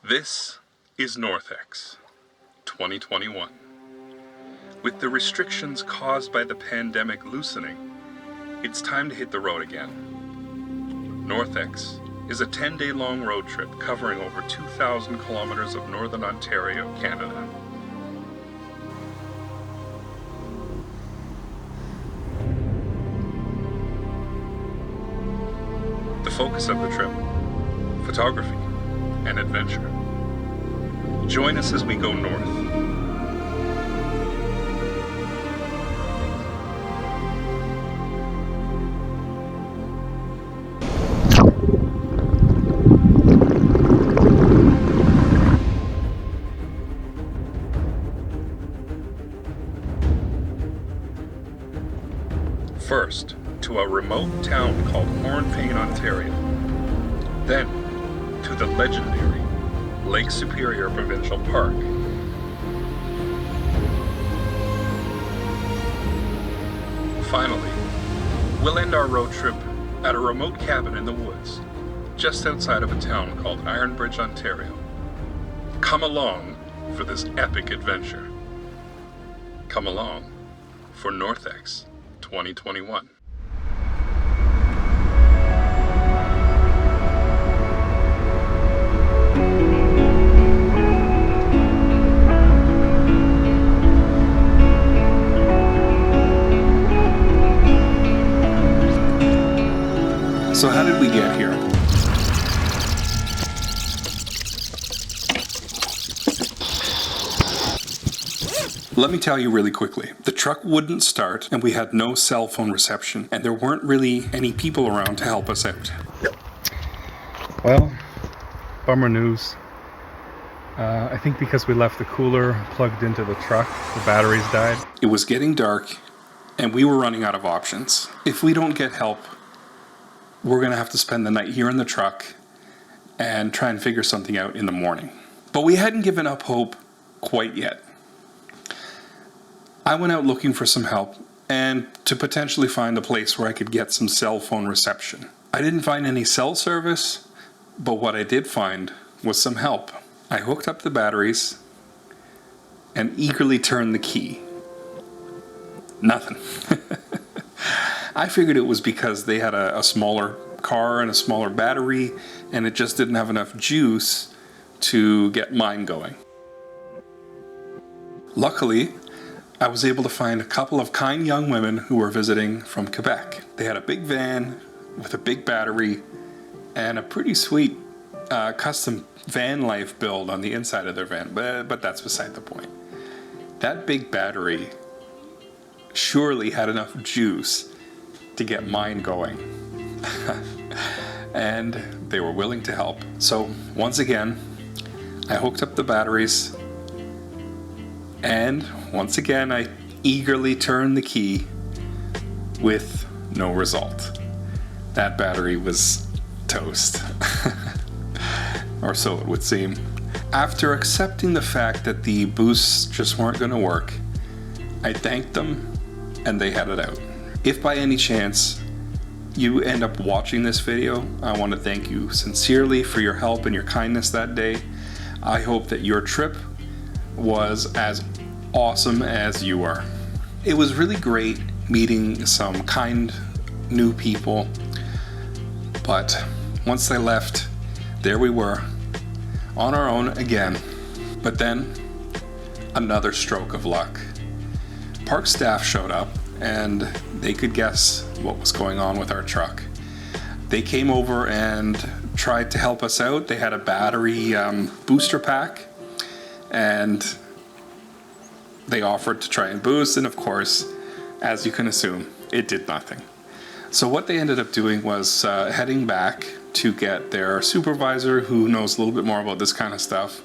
This is NorthEx 2021. With the restrictions caused by the pandemic loosening, it's time to hit the road again. NorthEx is a 10-day long road trip covering over 2,000 kilometers of northern Ontario, Canada. The focus of the trip: photography and adventure. Join us as we go north. First, to a remote town called Hornpain, Ontario. Then, to the legendary Lake Superior Provincial Park. Finally, we'll end our road trip at a remote cabin in the woods, just outside of a town called Ironbridge, Ontario. Come along for this epic adventure. Come along for NorthEx 2021. So how did we get here? Let me tell you really quickly. The truck wouldn't start and we had no cell phone reception and there weren't really any people around to help us out. Well, bummer news. I think because we left the cooler plugged into the truck, the batteries died. It was getting dark and we were running out of options. If we don't get help, we're gonna have to spend the night here in the truck and try and figure something out in the morning. But we hadn't given up hope quite yet. I went out looking for some help and to potentially find a place where I could get some cell phone reception. I didn't find any cell service, but what I did find was some help. I hooked up the batteries and eagerly turned the key. Nothing. I figured it was because they had a smaller car and a smaller battery and it just didn't have enough juice to get mine going. Luckily, I was able to find a couple of kind young women who were visiting from Quebec. They had a big van with a big battery and a pretty sweet custom van life build on the inside of their van, but that's beside the point. That big battery surely had enough juice to get mine going. And they were willing to help. So once again, I hooked up the batteries and once again I eagerly turned the key with no result. That battery was toast. Or so it would seem. After accepting the fact that the boosts just weren't going to work, I thanked them and they headed out. If by any chance you end up watching this video, I want to thank you sincerely for your help and your kindness that day. I hope that your trip was as awesome as you are. It was really great meeting some kind new people, but once they left, there we were on our own again. But then another stroke of luck. Park staff showed up and they could guess what was going on with our truck. They came over and tried to help us out. They had a battery booster pack and they offered to try and boost, and of course, as you can assume, it did nothing. So what they ended up doing was heading back to get their supervisor who knows a little bit more about this kind of stuff.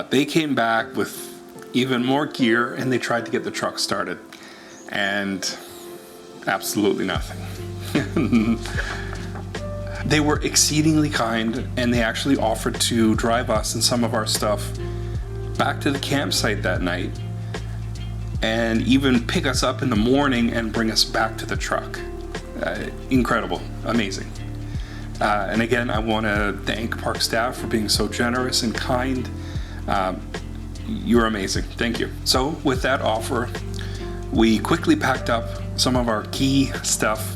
They came back with even more gear and they tried to get the truck started. And absolutely nothing. They were exceedingly kind and they actually offered to drive us and some of our stuff back to the campsite that night and even pick us up in the morning and bring us back to the truck. Incredible, amazing. And again, I want to thank park staff for being so generous and kind. You're amazing. Thank you. So with that offer, we quickly packed up some of our key stuff,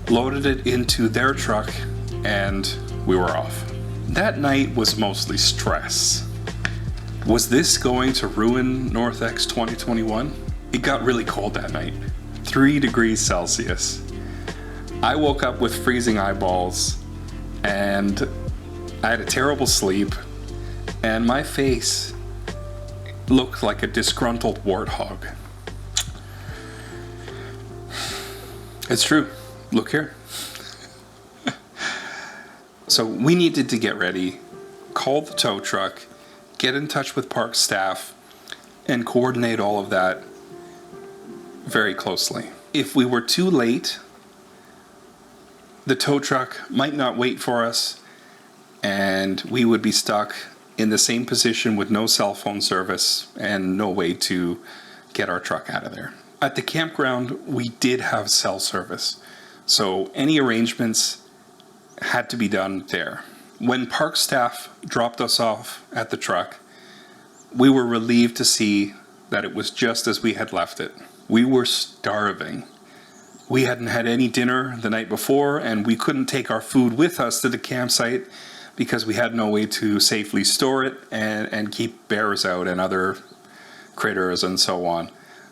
loaded it into their truck, and we were off. That night was mostly stress. Was this going to ruin NorthEx 2021? It got really cold that night, 3 degrees Celsius. I woke up with freezing eyeballs, and I had a terrible sleep, and my face looked like a disgruntled warthog. It's true. Look here. So we needed to get ready, call the tow truck, get in touch with park staff, and coordinate all of that very closely. If we were too late, the tow truck might not wait for us, and we would be stuck in the same position with no cell phone service and no way to get our truck out of there. At the campground, we did have cell service, so any arrangements had to be done there. When park staff dropped us off at the truck, we were relieved to see that it was just as we had left it. We were starving. We hadn't had any dinner the night before, and we couldn't take our food with us to the campsite because we had no way to safely store it and keep bears out and other critters and so on.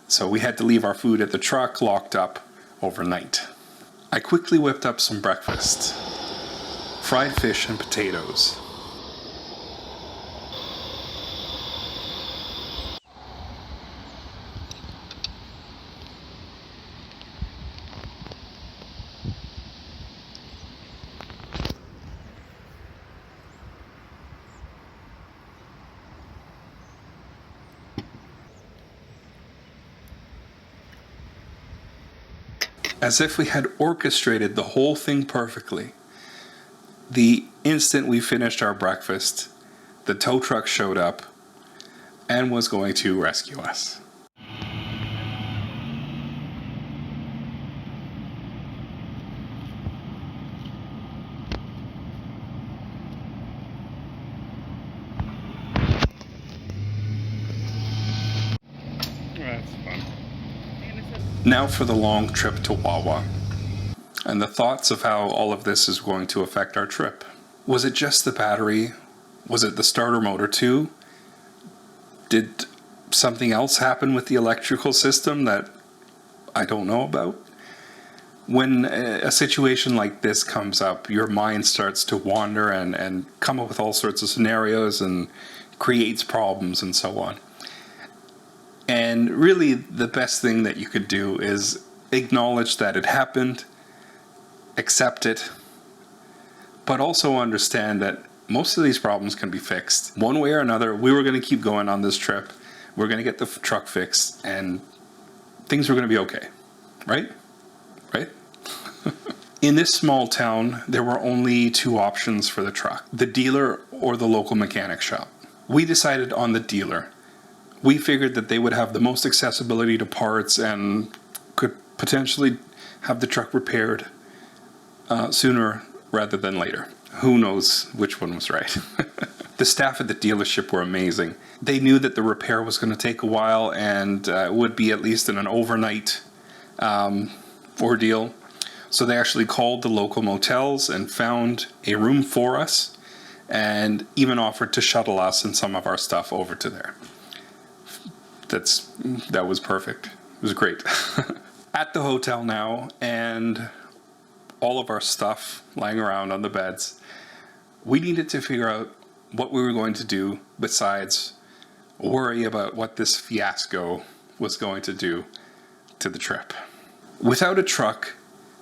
So we had to leave our food at the truck locked up overnight. I quickly whipped up some breakfast. Fried fish and potatoes. As if we had orchestrated the whole thing perfectly. The instant we finished our breakfast, the tow truck showed up and was going to rescue us. That's fun. Now for the long trip to Wawa, and the thoughts of how all of this is going to affect our trip. Was it just the battery? Was it the starter motor too? Did something else happen with the electrical system that I don't know about? When a situation like this comes up, your mind starts to wander and come up with all sorts of scenarios and creates problems and so on. And really, the best thing that you could do is acknowledge that it happened, accept it, but also understand that most of these problems can be fixed. One way or another, we were going to keep going on this trip. We're going to get the truck fixed, and things were going to be okay. Right? Right? In this small town, there were only 2 options for the truck: the dealer or the local mechanic shop. We decided on the dealer. We figured that they would have the most accessibility to parts and could potentially have the truck repaired sooner rather than later. Who knows which one was right. The staff at the dealership were amazing. They knew that the repair was going to take a while and would be at least in an overnight ordeal. So they actually called the local motels and found a room for us, and even offered to shuttle us and some of our stuff over to there. That was perfect. It was great. At the hotel now, and all of our stuff lying around on the beds, we needed to figure out what we were going to do besides worry about what this fiasco was going to do to the trip. Without a truck,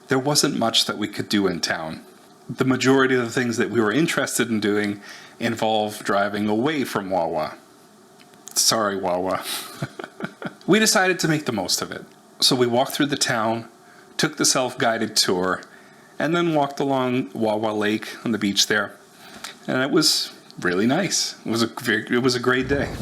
there wasn't much that we could do in town. The majority of the things that we were interested in doing involved driving away from Wawa. Sorry, Wawa. We decided to make the most of it. So we walked through the town, took the self-guided tour, and then walked along Wawa Lake on the beach there. And it was really nice. It was a great day.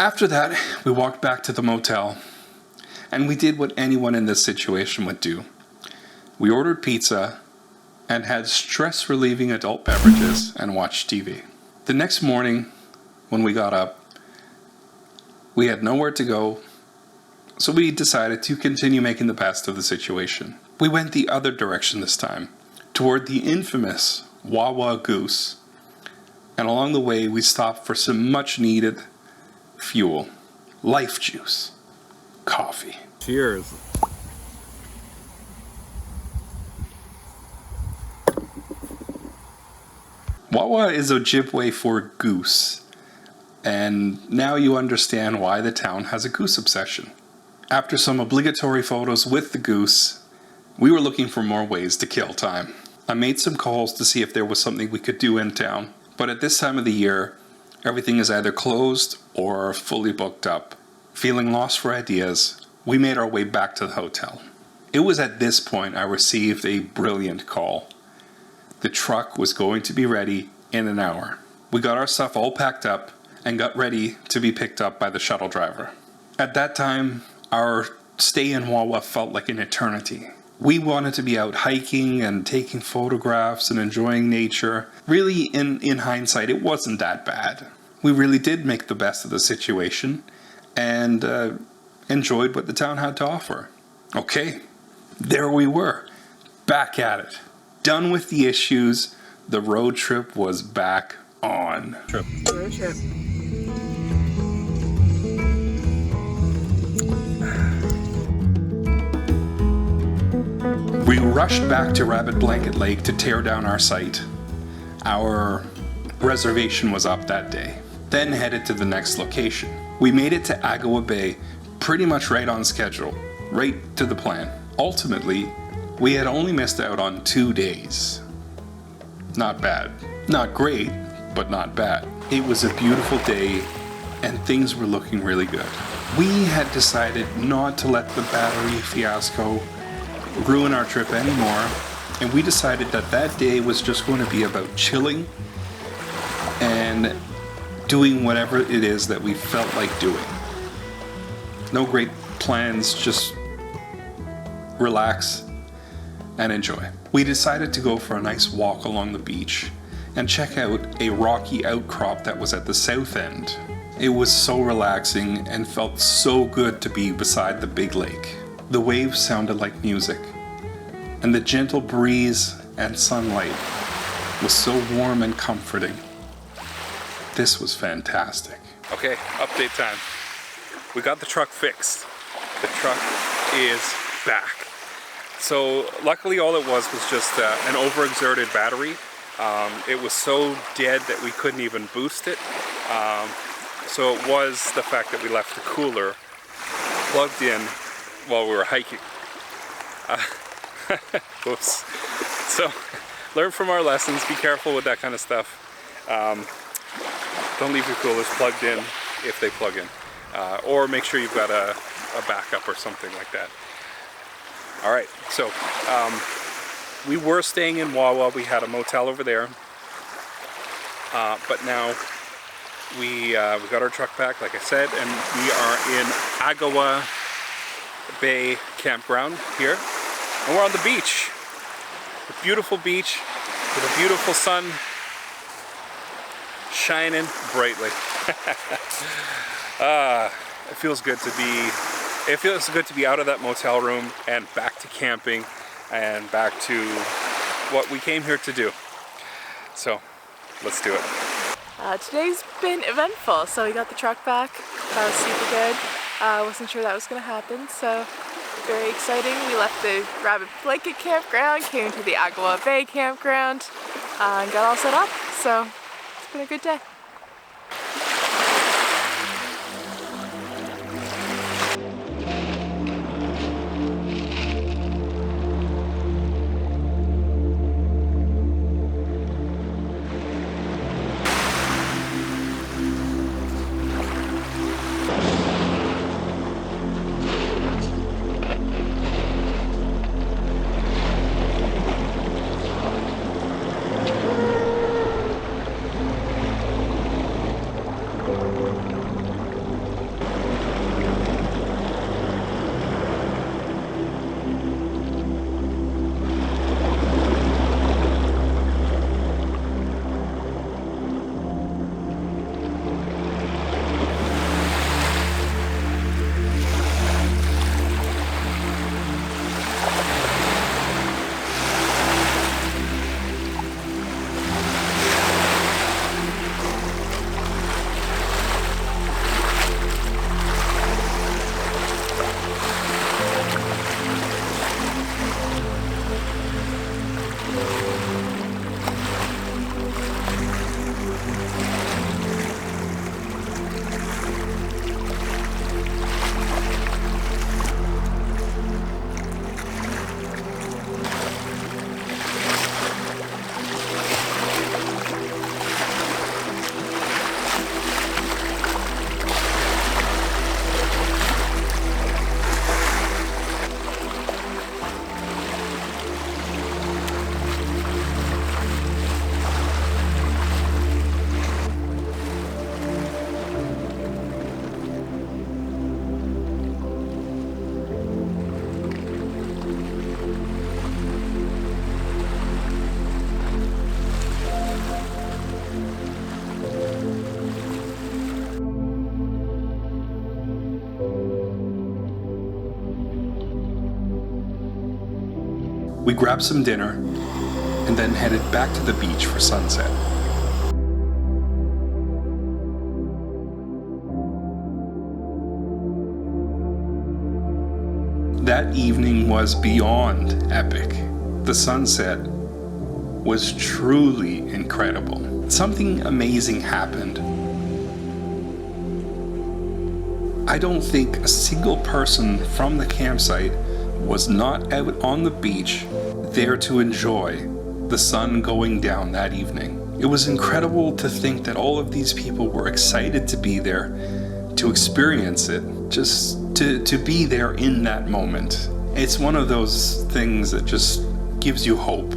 After that, we walked back to the motel, and we did what anyone in this situation would do. We ordered pizza and had stress-relieving adult beverages and watched TV. The next morning, when we got up, we had nowhere to go, so we decided to continue making the best of the situation. We went the other direction this time, toward the infamous Wawa Goose, and along the way we stopped for some much-needed fuel, life juice, coffee. Cheers. Wawa is Ojibwe for goose, and now you understand why the town has a goose obsession. After some obligatory photos with the goose, we were looking for more ways to kill time. I made some calls to see if there was something we could do in town, but at this time of the year, everything is either closed or fully booked up. Feeling lost for ideas, we made our way back to the hotel. It was at this point I received a brilliant call. The truck was going to be ready in an hour. We got our stuff all packed up and got ready to be picked up by the shuttle driver. At that time, our stay in Wawa felt like an eternity. We wanted to be out hiking and taking photographs and enjoying nature. Really, in hindsight, it wasn't that bad. We really did make the best of the situation and enjoyed what the town had to offer. Okay, there we were, back at it. Done with the issues, the road trip was back on. Road trip. We rushed back to Rabbit Blanket Lake to tear down our site. Our reservation was up that day. Then headed to the next location. We made it to Agawa Bay pretty much right on schedule, right to the plan. Ultimately, we had only missed out on 2 days. Not bad. Not great, but not bad. It was a beautiful day and things were looking really good. We had decided not to let the battery fiasco ruin our trip anymore, and we decided that that day was just going to be about chilling and doing whatever it is that we felt like doing. No great plans, just relax and enjoy. We decided to go for a nice walk along the beach and check out a rocky outcrop that was at the south end. It was so relaxing and felt so good to be beside the big lake. The waves sounded like music, and the gentle breeze and sunlight was so warm and comforting. This was fantastic. Okay, update time. We got the truck fixed. The truck is back. So luckily all it was just an overexerted battery. It was so dead that we couldn't even boost it. So it was the fact that we left the cooler plugged in while we were hiking. Oops. So learn from our lessons, be careful with that kind of stuff. Don't leave your coolers plugged in if they plug in. Or make sure you've got a backup or something like that. Alright, so we were staying in Wawa. We had a motel over there. But now we got our truck back, like I said, and we are in Agawa Bay Campground here. And we're on the beach. A beautiful beach with a beautiful sun shining brightly. It feels good to be out of that motel room and back to camping and back to what we came here to do. So let's do it. Today's been eventful. So we got the truck back. That was super good. Wasn't sure that was going to happen, so very exciting. We left the Rabbit Blanket campground, came to the Agawa Bay campground, and got all set up. So it's been a good day. We grabbed some dinner and then headed back to the beach for sunset. That evening was beyond epic. The sunset was truly incredible. Something amazing happened. I don't think a single person from the campsite was not out on the beach there to enjoy the sun going down that evening. It was incredible to think that all of these people were excited to be there, to experience it, just to be there in that moment. It's one of those things that just gives you hope.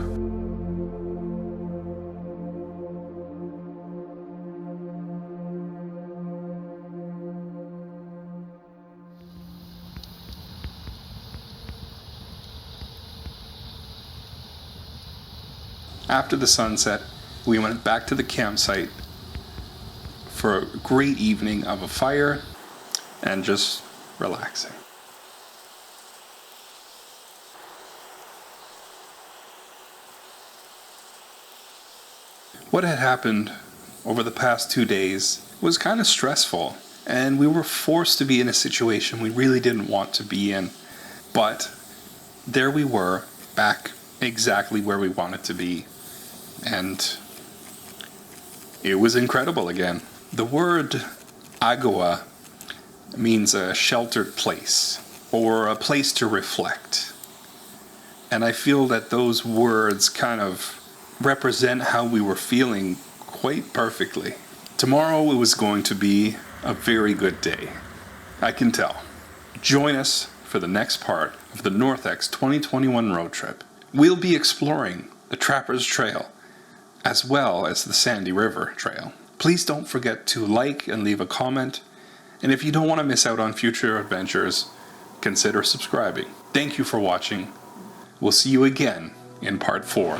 After the sunset, we went back to the campsite for a great evening of a fire and just relaxing. What had happened over the past 2 days was kind of stressful, and we were forced to be in a situation we really didn't want to be in. But there we were, back exactly where we wanted to be. And it was incredible again. The word Agawa means a sheltered place or a place to reflect. And I feel that those words kind of represent how we were feeling quite perfectly. Tomorrow it was going to be a very good day. I can tell. Join us for the next part of the NorthEx 2021 road trip. We'll be exploring the Trapper's Trail as well as the Sandy River Trail. Please don't forget to like and leave a comment, and if you don't want to miss out on future adventures, consider subscribing. Thank you for watching. We'll see you again in part 4.